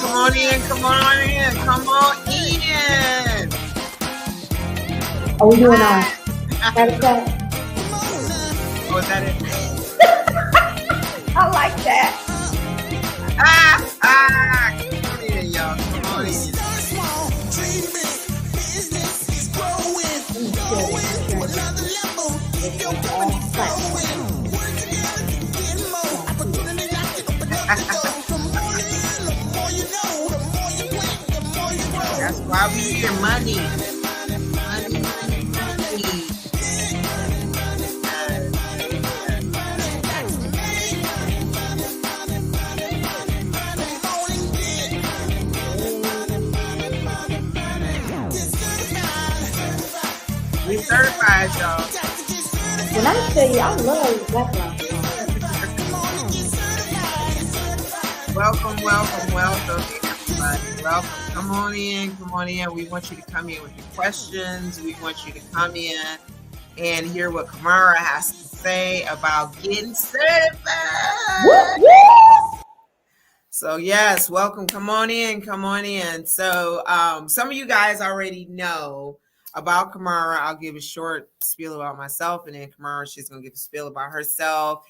come on in, come on in, come on in. Are we doing our status check? Was that it? I like that. Come on in, y'all. Come on in. That's why we hear money. Money, money, money. We certified, y'all. When I tell you, I love background. Welcome, welcome, welcome, everybody. Welcome. Come on in, come on in. We want you to come in with your questions. We want you to come in and hear what Kamara has to say about getting certified. Woo, woo! So yes, welcome. Come on in, come on in. So some of you guys already know about Kamara. I'll give a short spiel about myself, and then Kamara, she's gonna give a spiel about herself.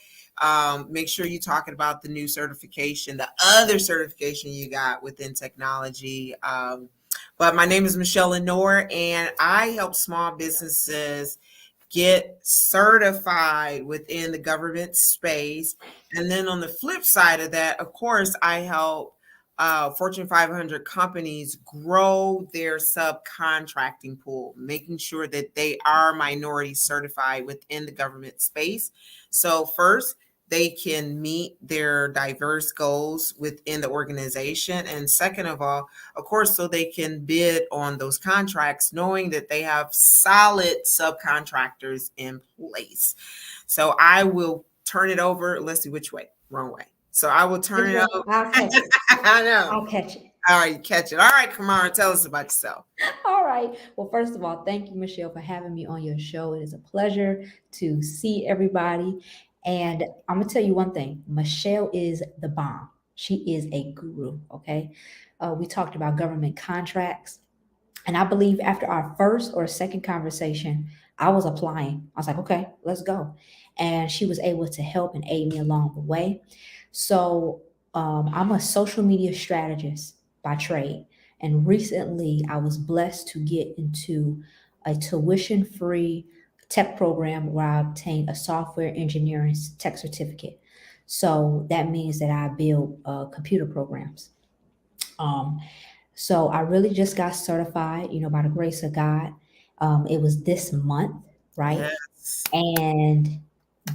Make sure you're talking about the new certification, the other certification you got within technology. But my name is Michelle Lenore, and I help small businesses get certified within the government space. And then on the flip side of that, of course, I help Fortune 500 companies grow their subcontracting pool, making sure that they are minority certified within the government space. So first, they can meet their diverse goals within the organization. And second of all, of course, so they can bid on those contracts, knowing that they have solid subcontractors in place. So I will turn it over. Let's see which way. Wrong way. So I will turn it over. I'll catch it. I know. I'll catch it. All right, catch it. All right, Kamara, tell us about yourself. All right. Well, first of all, thank you, Michelle, for having me on your show. It is a pleasure to see everybody. And I'm going to tell you one thing. Michelle is the bomb. She is a guru, okay? We talked about government contracts. And I believe after our first or second conversation, I was applying. I was like, okay, let's go. And she was able to help and aid me along the way. So I'm a social media strategist by trade. And recently I was blessed to get into a tuition-free tech program where I obtained a software engineering tech certificate. So that means that I build computer programs. So I really just got certified, by the grace of God. It was this month, right? Yes. And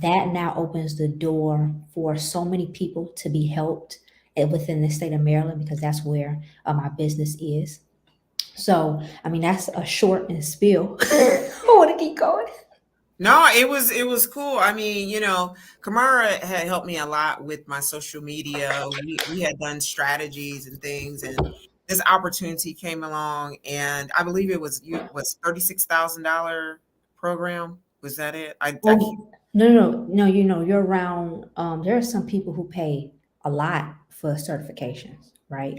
that now opens the door for so many people to be helped within the state of Maryland, because that's where my business is. So, that's a short and spiel. I want to keep going. No, it was cool. Kamara had helped me a lot with my social media. We had done strategies and things, and this opportunity came along, and I believe it was $36,000 program. Was that it? No. You're around. There are some people who pay a lot for certifications, right?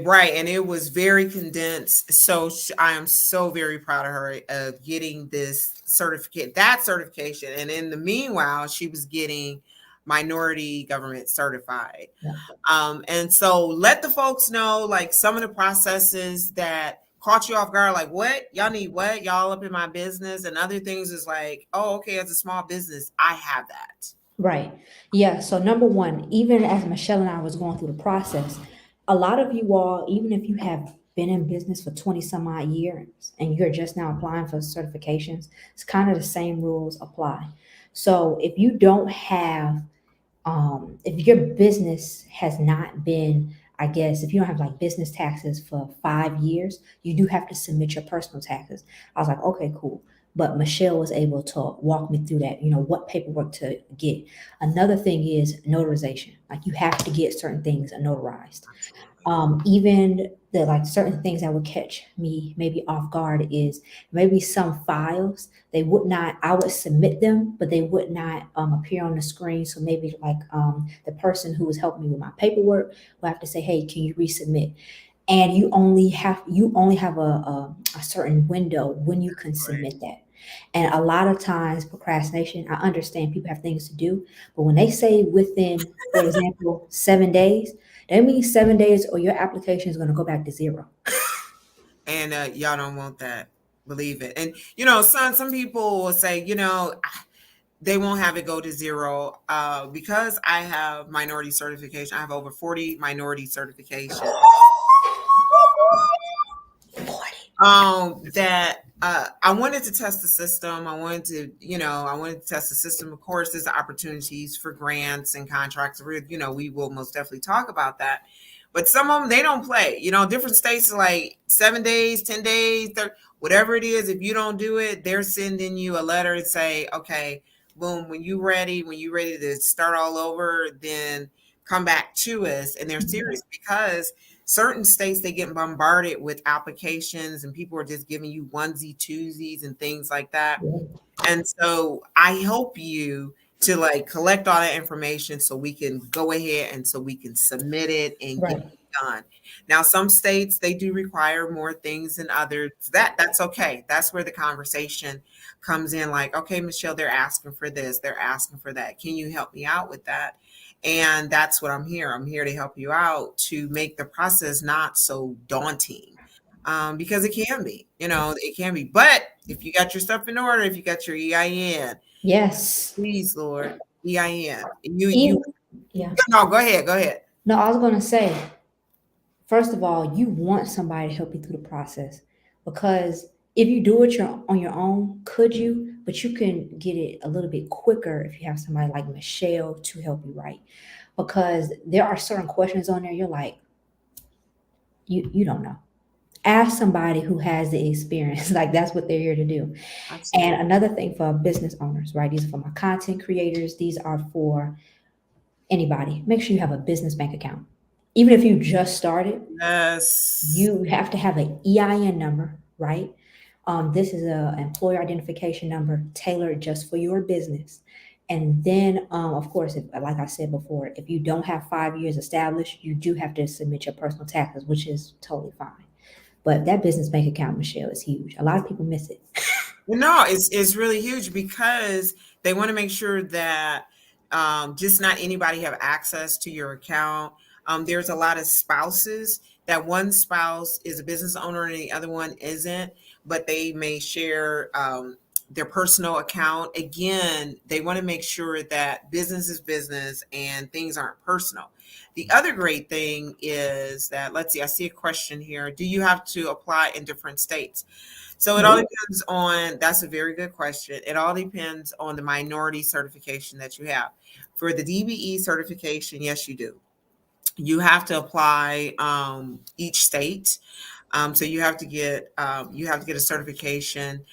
Right, and it was very condensed. So I am so very proud of her of getting this certification, and in the meanwhile, she was getting minority government certified. Yeah. And so let the folks know, like, some of the processes that caught you off guard, like, what y'all need, what y'all up in my business, and other things is like, oh, okay, as a small business, I have that. Right. Yeah. So number one, even as Michelle and I was going through the process, a lot of you all, even if you have been in business for 20 some odd years and you're just now applying for certifications, it's kind of the same rules apply. So if you don't have, if your business has not been, I guess, if you don't have like business taxes for 5 years, you do have to submit your personal taxes. I was like, okay, cool. But Michelle was able to walk me through that, what paperwork to get. Another thing is notarization. Like, you have to get certain things notarized. Even the like certain things that would catch me maybe off guard is maybe some files they would not, I would submit them, but they would not appear on the screen. So maybe like the person who was helping me with my paperwork will have to say, hey, can you resubmit? And you only have a certain window when you can Right. submit that. And a lot of times procrastination, I understand people have things to do, but when they say within, for example, 7 days, that means 7 days or your application is going to go back to zero. And y'all don't want that. Believe it. And some people will say, they won't have it go to zero because I have minority certification. I have over 40 minority certifications. That I wanted to test the system. I wanted to test the system. Of course, there's opportunities for grants and contracts. We will most definitely talk about that. But some of them, they don't play. Different states are like 7 days, 10 days, 30, whatever it is. If you don't do it, they're sending you a letter and say, okay, boom, when you ready to start all over, then come back to us. And they're serious because certain states, they get bombarded with applications and people are just giving you onesie twosies and things like that. And so I help you to like collect all that information so we can go ahead and so we can submit it and get Right. it done. Now, some states, they do require more things than others. That's okay. That's where the conversation comes in. Like, okay, Michelle, they're asking for this, they're asking for that. Can you help me out with that? And that's what I'm here. I'm here to help you out to make the process not so daunting. Because it can be, it can be. But if you got your stuff in order, if you got your EIN, Yes. please, Lord, EIN. You Even, yeah. no, go ahead, go ahead. No, I was going to say, first of all, you want somebody to help you through the process, because if you do it on your own, could you? But you can get it a little bit quicker if you have somebody like Michelle to help you, right? Because there are certain questions on there you're like, you don't know. Ask somebody who has the experience. Like that's what they're here to do. And Absolutely. another thing for business owners, right? These are for my content creators. These are for anybody. Make sure you have a business bank account. Even if you just started, Yes. you have to have an EIN number, right? This is a employer identification number tailored just for your business. And then, of course, like I said before, if you don't have 5 years established, you do have to submit your personal taxes, which is totally fine. But that business bank account, Michelle, is huge. A lot of people miss it. Well, no, it's really huge because they want to make sure that just not anybody have access to your account. There's a lot of spouses that one spouse is a business owner and the other one isn't, but they may share their personal account. Again, they want to make sure that business is business and things aren't personal. The other great thing is that, let's see, I see a question here. Do you have to apply in different states? So it all Nope. depends on, that's a very good question. It all depends on the minority certification that you have. For the DBE certification, yes, you do. You have to apply each state. So you have to get a certification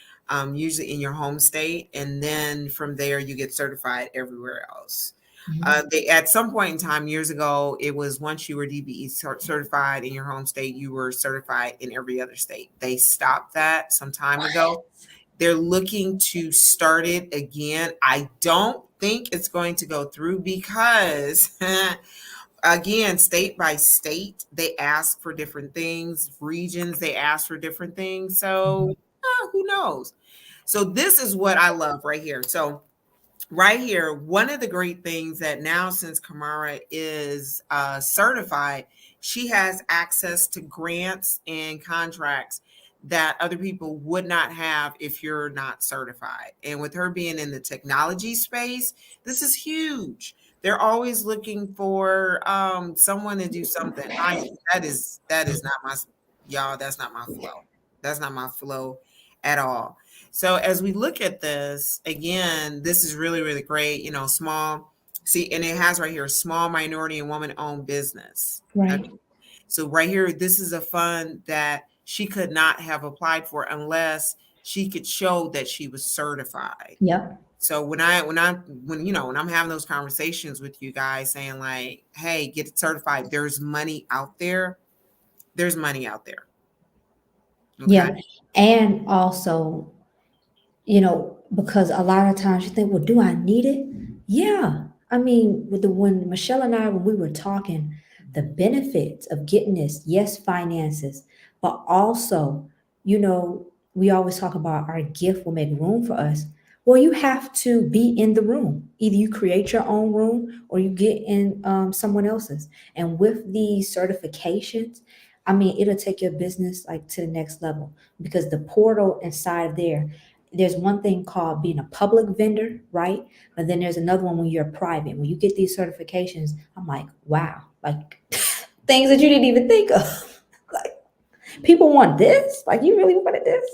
usually in your home state, and then from there you get certified everywhere else. Mhm. They at some point in time years ago, it was once you were DBE certified in your home state, you were certified in every other state. They stopped that some time ago. They're looking to start it again. I don't think it's going to go through because again, state by state, they ask for different things. Regions, they ask for different things. So who knows? So this is what I love right here. So right here, one of the great things that now, since Kamara is certified, she has access to grants and contracts that other people would not have if you're not certified. And with her being in the technology space, this is huge. They're always looking for someone to do something. That is not my, y'all. That's not my flow. That's not my flow at all. So as we look at this again, this is really, really great. Small, see, and it has right here, small minority and woman owned business. Okay. Right. So right here, this is a fund that she could not have applied for unless she could show that she was certified. Yep. So when I'm having those conversations with you guys saying like, hey, get certified, there's money out there. there's money out there. Yeah. Okay. And also, because a lot of times you think, well, do I need it? Yeah. I mean, when Michelle and I, when we were talking, the benefits of getting this, yes, finances, but also, we always talk about our gift will make room for us. Well, you have to be in the room. Either you create your own room or you get in someone else's. And with these certifications, I mean, it'll take your business like to the next level because the portal inside there, there's one thing called being a public vendor, right? But then there's another one when you're private. When you get these certifications, I'm like, wow, like things that you didn't even think of. Like people want this? Like you really wanted this?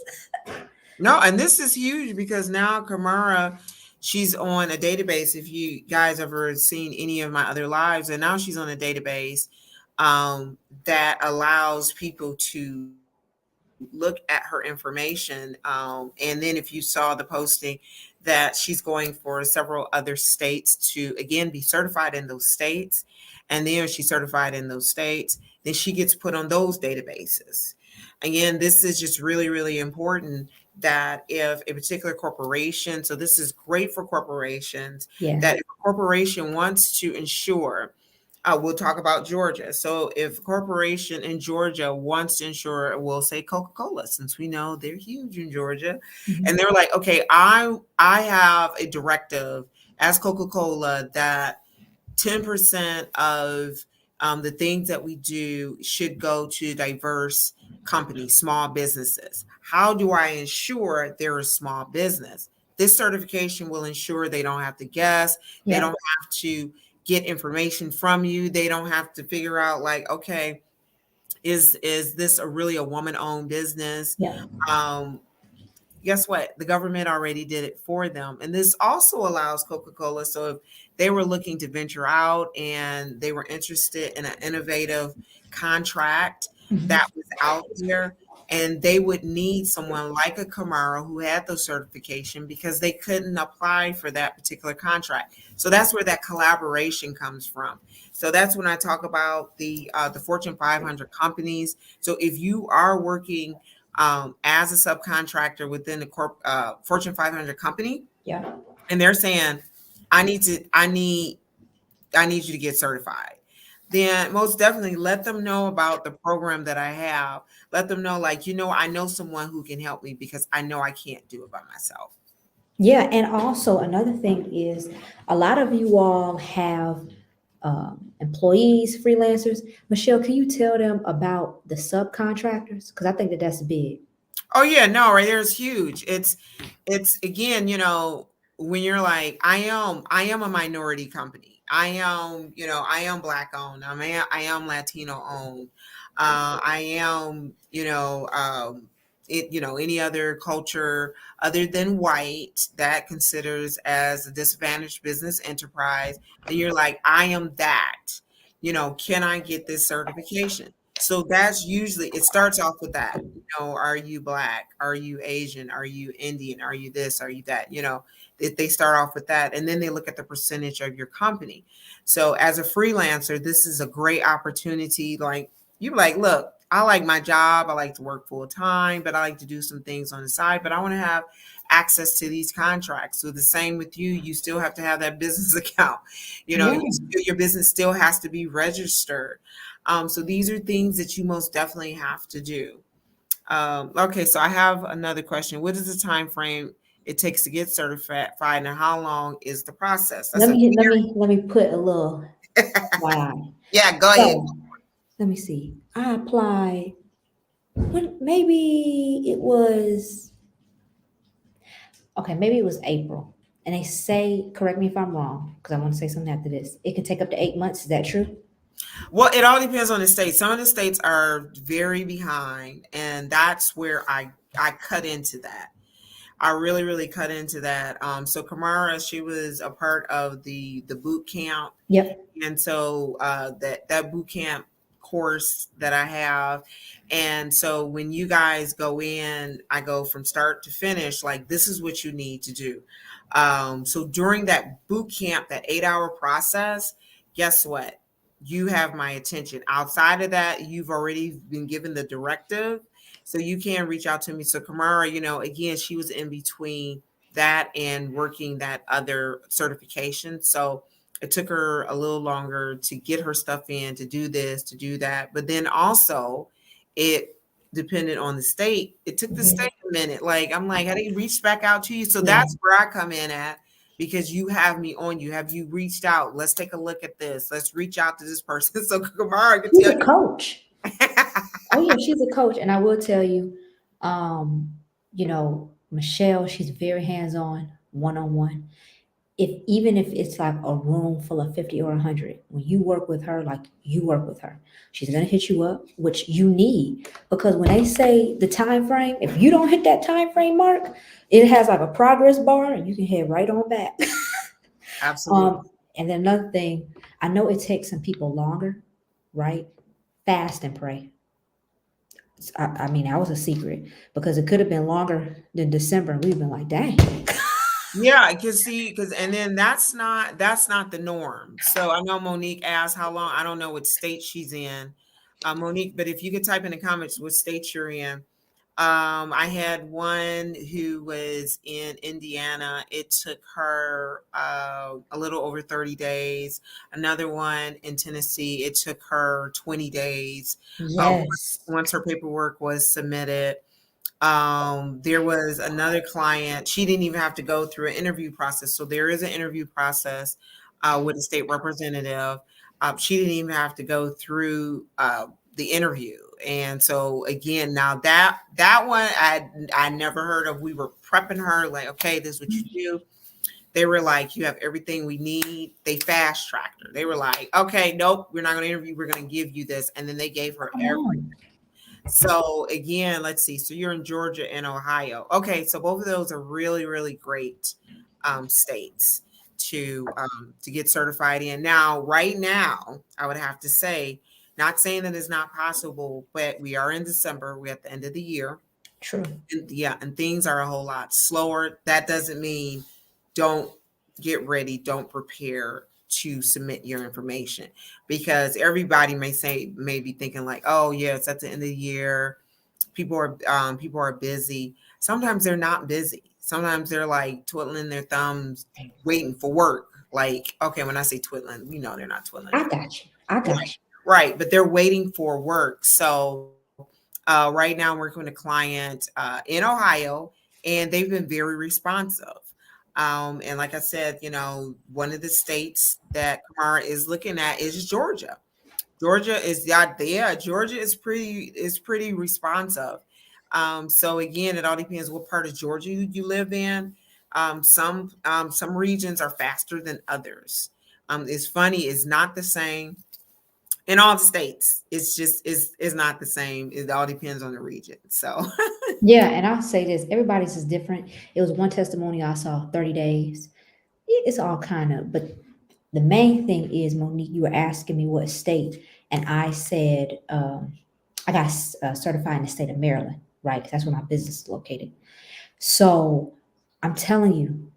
No, and this is huge because now Kamara, she's on a database. If you guys ever seen any of my other lives, and now she's on a database that allows people to look at her information. And then if you saw the posting that she's going for several other states to again be certified in those states, and then if she's certified in those states, then she gets put on those databases. Again, this is just really, really important that if a particular corporation, so this is great for corporations, Yes. that if a corporation wants to ensure, we'll talk about Georgia. So if a corporation in Georgia wants to insure, we'll say Coca-Cola, since we know they're huge in Georgia, and Mhm. they're like, okay, I have a directive as Coca-Cola that 10% of the things that we do should go to diverse companies, small businesses. How do I ensure they're a small business? This certification will ensure they don't have to guess. They Yep. don't have to get information from you. They don't have to figure out like, okay, is this a really a woman-owned business? Yep. Um, Guess what? The government already did it for them. And this also allows Coca-Cola. So if they were looking to venture out and they were interested in an innovative contract Mhm. that was out there, and they would need someone like a Camaro who had those certification because they couldn't apply for that particular contract. So that's where that collaboration comes from. So that's when I talk about the Fortune 500 companies. So if you are working as a subcontractor within the Fortune 500 company, Yeah. and they're saying, "I need to, I need you to get certified." Then most definitely let them know about the program that I have. Let them know, like, I know someone who can help me because I know I can't do it by myself. Yeah, and also another thing is a lot of you all have employees, freelancers. Michelle, can you tell them about the subcontractors? Because I think that that's big. Oh yeah, no, right there is huge. It's again, when you're like, I am a minority company. I am black owned. I am Latino owned. I am, any other culture other than white that considers as a disadvantaged business enterprise. And you're like, I am that. Can I get this certification? So that's usually it starts off with that. Are you black? Are you Asian? Are you Indian? Are you this? Are you that? If they start off with that, and then they look at the percentage of your company. So as a freelancer, this is a great opportunity. Like you like, look, I like my job. I like to work full time, but I like to do some things on the side. But I want to have access to these contracts. So the same with you. You still have to have that business account. Yeah. Your business still has to be registered. So these are things that you most definitely have to do. Okay, so I have another question. What is the time frame it takes to get certified, and how long is the process? That's Let a me let me put a little why. yeah. Go ahead. So let me see. I applied when maybe it was okay, maybe it was April. And they say, correct me if I'm wrong, because I want to say something after this. It can take up to 8 months. Is that true? Well, it all depends on the state. Some of the states are very behind, and that's where I cut into that. I really, really cut into that. So Kamara, she was a part of the boot camp, Yep. and so that boot camp course that I have, and so when you guys go in, I go from start to finish. Like this is what you need to do. So during that boot camp, that 8-hour process, guess what? you have my attention. Outside of that, you've already been given the directive, so you can reach out to me. So Kamara, again, she was in between that and working that other certification. So it took her a little longer to get her stuff in, to do this, to do that. But then also, it depended on the state. It took the Mhm. state a minute. Like, I'm like, I didn't reach back out to you. So Yeah. that's where I come in at, because you have me on you. Have you reached out? Let's take a look at this. Let's reach out to this person. So Kamara can She's tell a coach. you. Oh yeah, she's a coach, and I will tell you, Michelle, she's very hands-on, one-on-one. Even if it's like a room full of 50 or 100, when you work with her, like you work with her, she's gonna hit you up, which you need, because when they say the time frame, if you don't hit that time frame mark, it has like a progress bar, and you can head right on back. Absolutely. And then another thing, I know it takes some people longer, right? Fast and pray. I mean, that was a secret because it could have been longer than December. We've been like, dang. Yeah, I can see, because and then that's not the norm. So I know Monique asked how long. I don't know what state she's in, Monique. But if you could type in the comments what state you're in. I had one who was in Indiana. It took her a little over 30 days. Another one in Tennessee. It took her 20 days. Yes. Once her paperwork was submitted. There was another client. She didn't even have to go through an interview process. So there is an interview process with a state representative. She didn't even have to go through the interview. And so again, now that one I never heard of. We were prepping her like, okay, this is what you do. They were like, you have everything we need. They fast tracked her. They were like, okay, nope, we're not going to interview. We're going to give you this. And then they gave her Come everything. on. So again, let's see. So you're in Georgia and Ohio. Okay, so both of those are really, really great states to get certified in. Now, right now, I would have to say, not saying that it's not possible, but we are in December. We're at the end of the year. True. And yeah, and things are a whole lot slower. That doesn't mean don't get ready, don't prepare to submit your information, because everybody may be thinking like, oh yeah, it's at the end of the year. People are busy. Sometimes they're not busy. Sometimes they're like twiddling their thumbs, waiting for work. Like, okay, when I say twiddling, they're not twiddling I their got you. I got right, you. right, but they're waiting for work. So right now, I'm working with a client in Ohio, and they've been very responsive. And like I said, one of the states that Kamara is looking at is Georgia. Georgia is yeah. Georgia is pretty responsive. So again, it all depends what part of Georgia you live in. Some regions are faster than others. It's funny. It's not the same in all the states. It's just is not the same. It all depends on the region. So Yeah, and I'll say this: everybody's is different. It was one testimony I saw, 30 days. It's all kind of, but the main thing is, Monique, you were asking me what state, and I said I got certified in the state of Maryland, right? 'Cause that's where my business is located. So I'm telling you,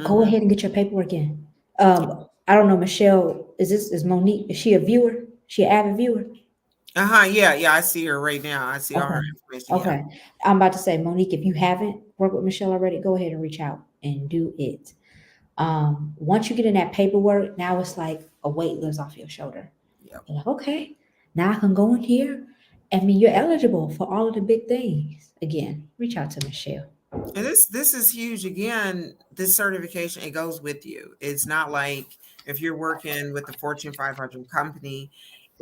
go mhm. ahead and get your paperwork in. I don't know, Michelle, is Monique, is she a viewer? She an avid viewer? Uh-huh. Yeah, yeah. I see her right now. I see all her Okay. information. Yeah. Okay. I'm about to say, Monique, if you haven't worked with Michelle already, go ahead and reach out and do it. Once you get in that paperwork, now it's like a weight lifts off your shoulder. Yep. You're like, okay, now I can go in here. I mean, you're eligible for all of the big things. Again, reach out to Michelle. And this is huge. Again, this certification, it goes with you. It's not like if you're working with the Fortune 500 company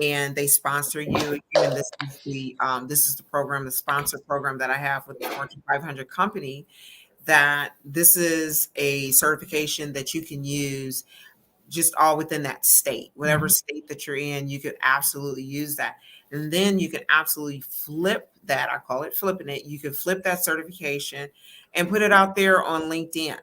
and they sponsor you. Again, this is the program, the sponsor program that I have with the Fortune 500 company. That this is a certification that you can use just all within that state. Whatever Mhm. state that you're in, you could absolutely use that. And then you can absolutely flip that. I call it flipping it. You can flip that certification and put it out there on LinkedIn.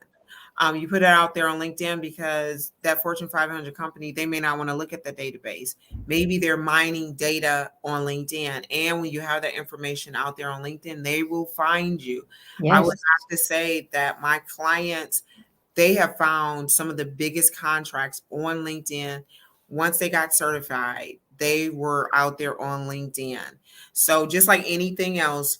You put it out there on LinkedIn because that Fortune 500 company, they may not want to look at the database. Maybe they're mining data on LinkedIn. And when you have that information out there on LinkedIn, they will find you. I would Yes. have to say that my clients, they have found some of the biggest contracts on LinkedIn once they got certified, they were out there on LinkedIn. So just like anything else,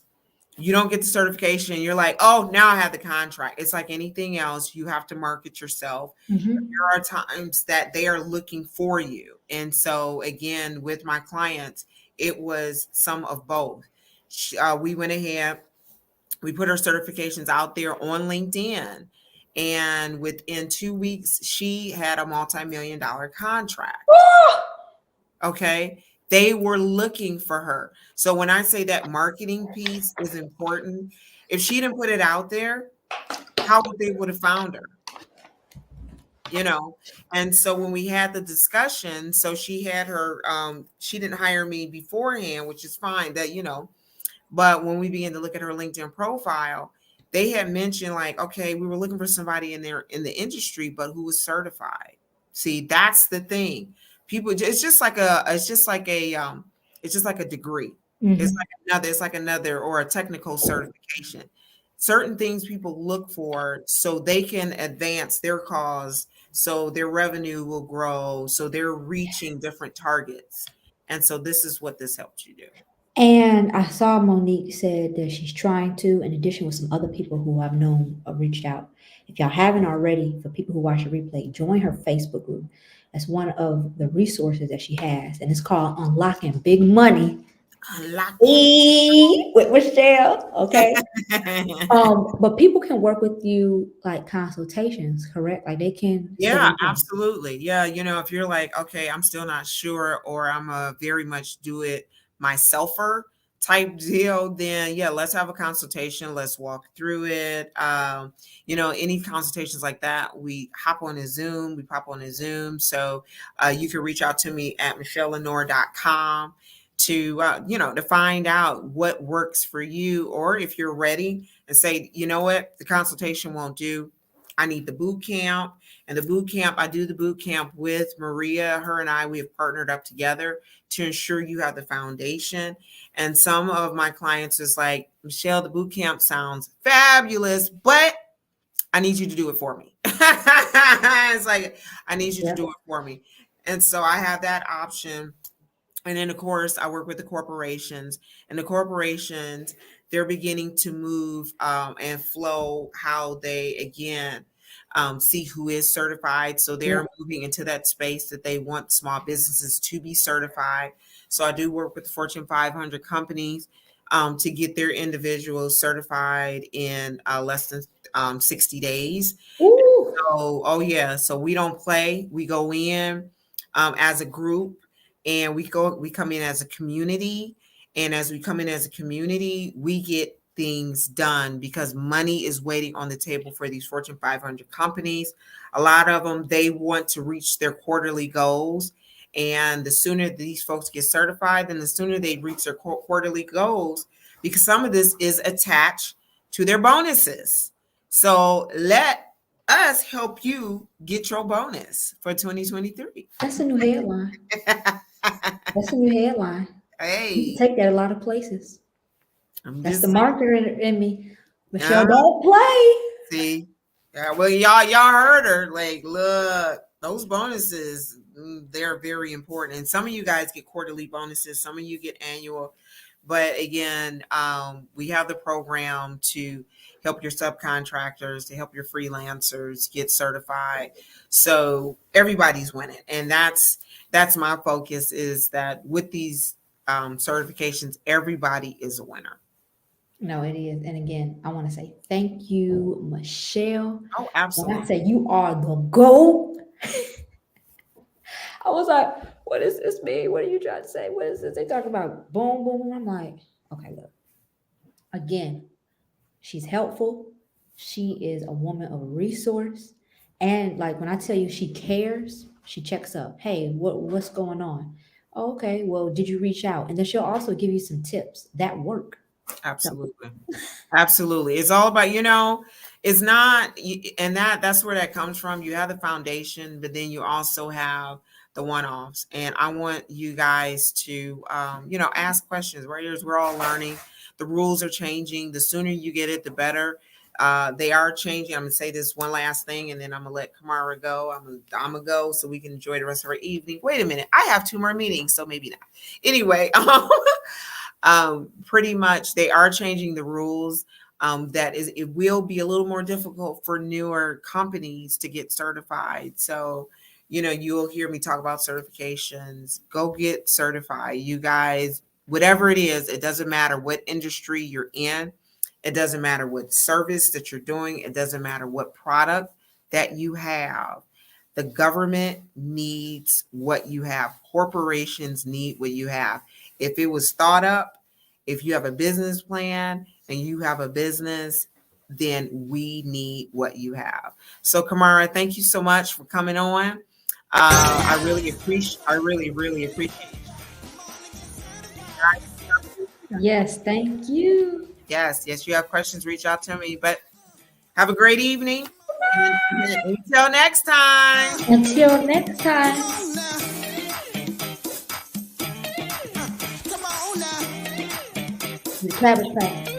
you don't get the certification and you're like, oh, now I have the contract. It's like anything else. You have to market yourself. Mm-hmm. There are times that they are looking for you. And so, again, with my clients, it was some of both. We went ahead, we put her certifications out there on LinkedIn. And within 2 weeks, she had a multi-million dollar contract. Okay. They were looking for her. So when I say that marketing piece is important, if she didn't put it out there, how would they would have found her? You know. And so when we had the discussion, so she had her she didn't hire me beforehand, which is fine, that but when we began to look at her LinkedIn profile, they had mentioned like, okay, we were looking for somebody in the industry, but who was certified. See, that's the thing. People, it's just like a degree. Mm-hmm. It's like another or a technical certification. Certain things people look for so they can advance their cause, so their revenue will grow, so they're reaching different targets. And so this is what this helps you do. And I saw Monique said that she's trying to, in addition with some other people who I've known reached out. If y'all haven't already, for people who watch the replay, join her Facebook group. That's one of the resources that she has, and it's called Unlocking Big Money Unlocking. with Michelle. Okay. But people can work with you like consultations, correct? Like they can Yeah, schedule them. absolutely. Yeah, if you're like, okay, I'm still not sure, or I'm a very much do it myselfer type deal, then yeah, let's have a consultation. Let's walk through it. Any consultations like that, we hop on a Zoom, we pop on a Zoom. So you can reach out to me at michellelenore.com to find out what works for you, or if you're ready and say, you know what, the consultation won't do. I need the boot camp. And the boot camp, I do the boot camp with Maria. Her and I, we have partnered up together to ensure you have the foundation. And some of my clients is like, Michelle, the boot camp sounds fabulous, but I need you to do it for me. It's like, I need you to Yeah. do it for me. And so I have that option. And then, of course, I work with the corporations, and the corporations, they're beginning to move and flow how they, again, see who is certified. So Yeah. they're moving into that space that they want small businesses to be certified. So I do work with the Fortune 500 companies to get their individuals certified in less than 60 days. Ooh. So, oh yeah, so we don't play. We go in as a group, and we come in as a community. And as we come in as a community, we get things done because money is waiting on the table for these Fortune 500 companies. A lot of them, they want to reach their quarterly goals. And the sooner these folks get certified, then the sooner they reach their quarterly goals, because some of this is attached to their bonuses. So let us help you get your bonus for 2023. That's a new headline. That's a new headline. You can Hey, take that a lot of places. I'm That's the just marketer in me. saying. Michelle, don't play. See, yeah, well, y'all heard her. Like, look, those bonuses, they're very important. And some of you guys get quarterly bonuses, some of you get annual. But again, we have the program to help your subcontractors, to help your freelancers get certified. So everybody's winning, and that's my focus. Is that with these certifications, everybody is a winner. No, it is. And again, I want to say thank you, Michelle. Oh, When I absolutely. say you are the GOAT, I was like, what does this mean? What are you trying to say? What is this? They talk about boom, boom, boom. I'm like, okay, look. Again, she's helpful. She is a woman of resource. And like when I tell you she cares, she checks up. Hey, what's going on? Oh, okay, well, did you reach out? And then she'll also give you some tips that work. So Absolutely. Absolutely. It's all about, it's not, and that's where that comes from. You have the foundation, but then you also have the one-offs. And I want you guys to, ask questions, right? We're all learning. The rules are changing. The sooner you get it, the better. they are changing. I'm gonna say this one last thing, and then I'm gonna let Kamara go. I'm gonna go so we can enjoy the rest of our evening. Wait a minute, I have 2 more meetings, so maybe not. Anyway, pretty much they are changing the rules. It will be a little more difficult for newer companies to get certified. So, you'll hear me talk about certifications. Go get certified, you guys. Whatever it is, it doesn't matter what industry you're in. It doesn't matter what service that you're doing. It doesn't matter what product that you have. The government needs what you have. Corporations need what you have. If it was thought up, if you have a business plan and you have a business, then we need what you have. So, Kamara, thank you so much for coming on. I really appreciate. Yes, thank you. Yes, you have questions, reach out to me. But have a great evening. Until next time. Until next time. The Travis Track.